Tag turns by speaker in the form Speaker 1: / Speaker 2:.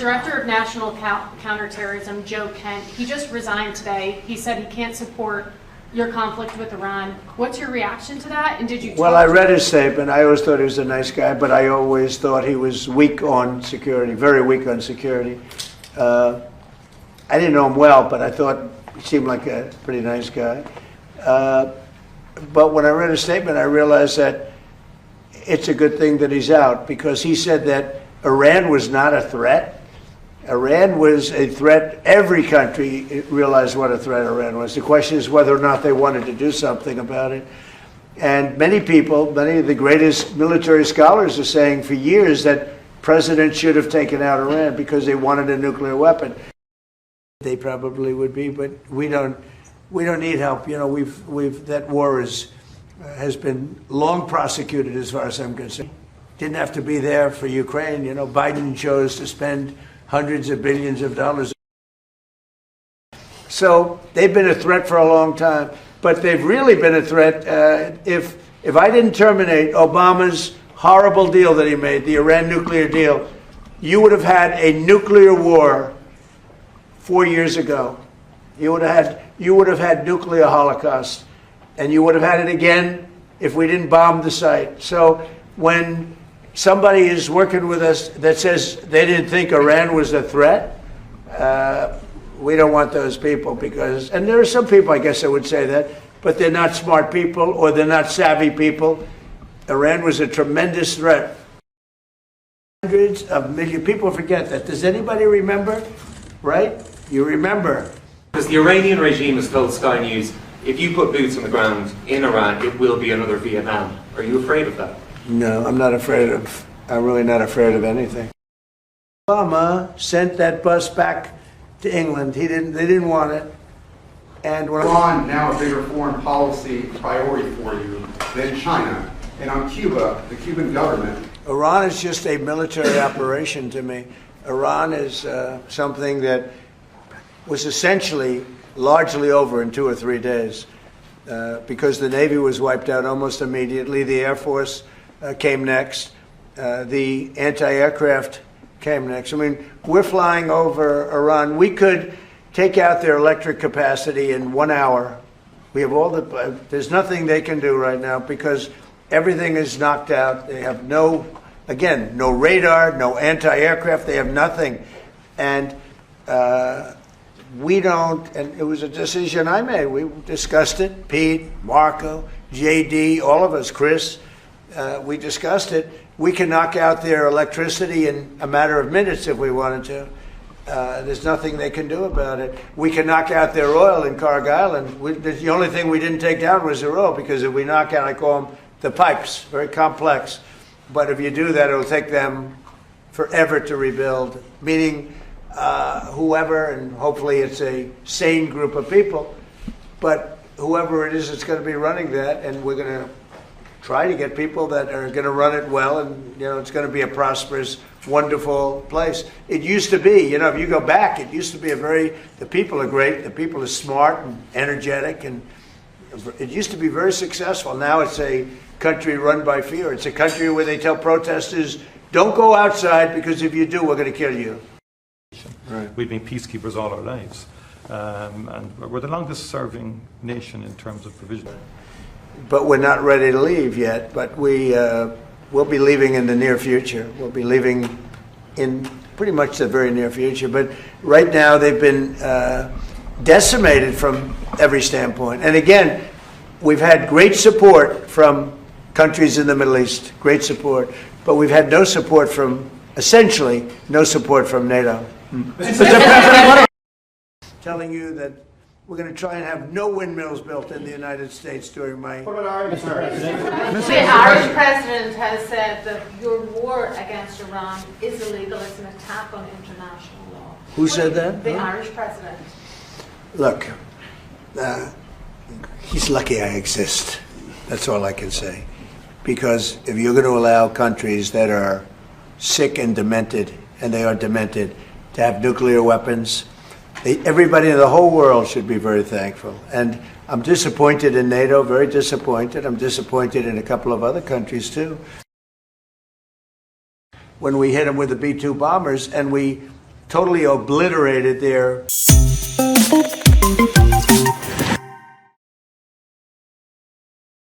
Speaker 1: Director of National Counterterrorism, Joe Kent, he just resigned today. He said he can't support your conflict with Iran. What's your reaction to that? And did you?
Speaker 2: Well, I read his statement. I always thought he was a nice guy, but I always thought he was weak on security, very weak on security. I didn't know him well, but I thought he seemed like a pretty nice guy. But when I read his statement, I realized that it's a good thing that he's out, because he said that Iran was not a threat. Iran was a threat. Every country realized what a threat Iran was. The question is whether or not they wanted to do something about it. And many people, many of the greatest military scholars are saying for years that presidents should have taken out Iran because they wanted a nuclear weapon. They probably would be, but we don't need help. You know, that war has been long prosecuted as far as I'm concerned. Didn't have to be there for Ukraine. You know, Biden chose to spend hundreds of billions of dollars. So they've been a threat for a long time, but they've really been a threat. If I didn't terminate Obama's horrible deal that he made, the Iran nuclear deal, you would have had a nuclear war 4 years ago. You would have had nuclear holocaust, and you would have had it again if we didn't bomb the site. So when somebody is working with us that says they didn't think Iran was a threat, we don't want those people, because, and there are some people, I guess I would say that, but they're not smart people or they're not savvy people. Iran was a tremendous threat. Hundreds of millions, people forget that. Does anybody remember? Right? You remember.
Speaker 3: Because the Iranian regime has told Sky News, if you put boots on the ground in Iran, it will be another Vietnam. Are you afraid of that?
Speaker 2: No, I'm really not afraid of anything. Obama sent that bus back to England. They didn't want it. And when
Speaker 4: Iran now a bigger foreign policy priority for you than China. And on Cuba, the Cuban government.
Speaker 2: Iran is just a military operation to me. Iran is something that was essentially largely over in 2 or 3 days because the Navy was wiped out almost immediately. The Air Force came next. The anti-aircraft came next. I mean, we're flying over Iran. We could take out their electric capacity in 1 hour. We have all there's nothing they can do right now because everything is knocked out. They have no radar, no anti-aircraft. They have nothing. And we don't, and it was a decision I made. We discussed it, Pete, Marco, JD, all of us, Chris. We discussed it. We can knock out their electricity in a matter of minutes if we wanted to. There's nothing they can do about it. We can knock out their oil in Carg Island. The only thing we didn't take down was their oil, because if we knock out, I call them the pipes, very complex. But if you do that, it'll take them forever to rebuild, meaning whoever, and hopefully it's a sane group of people, but whoever it is that's going to be running that, and we're going to try to get people that are going to run it well, and it's going to be a prosperous, wonderful place. It used to be, if you go back, it used to be the people are great, the people are smart and energetic, and it used to be very successful. Now it's a country run by fear. It's a country where they tell protesters, don't go outside, because if you do, we're going to kill you.
Speaker 5: Right. We've been peacekeepers all our lives, and we're the longest serving nation in terms of provision.
Speaker 2: But we're not ready to leave yet, but we'll be leaving in the near future. We'll be leaving in pretty much the very near future. But right now they've been decimated from every standpoint. And again, we've had great support from countries in the Middle East, great support, but we've had no support essentially no support from NATO. Telling you that we're going to try and have no windmills built in the United States during my...
Speaker 4: What about Irish president?
Speaker 6: The Irish president has said that your war against Iran is illegal. It's an attack on international law.
Speaker 2: Who said that?
Speaker 6: The Irish president.
Speaker 2: Look, he's lucky I exist. That's all I can say. Because if you're going to allow countries that are sick and demented, and they are demented, to have nuclear weapons, everybody in the whole world should be very thankful. And I'm disappointed in NATO, very disappointed. I'm disappointed in a couple of other countries too. When we hit them with the B-2 bombers, and we totally obliterated their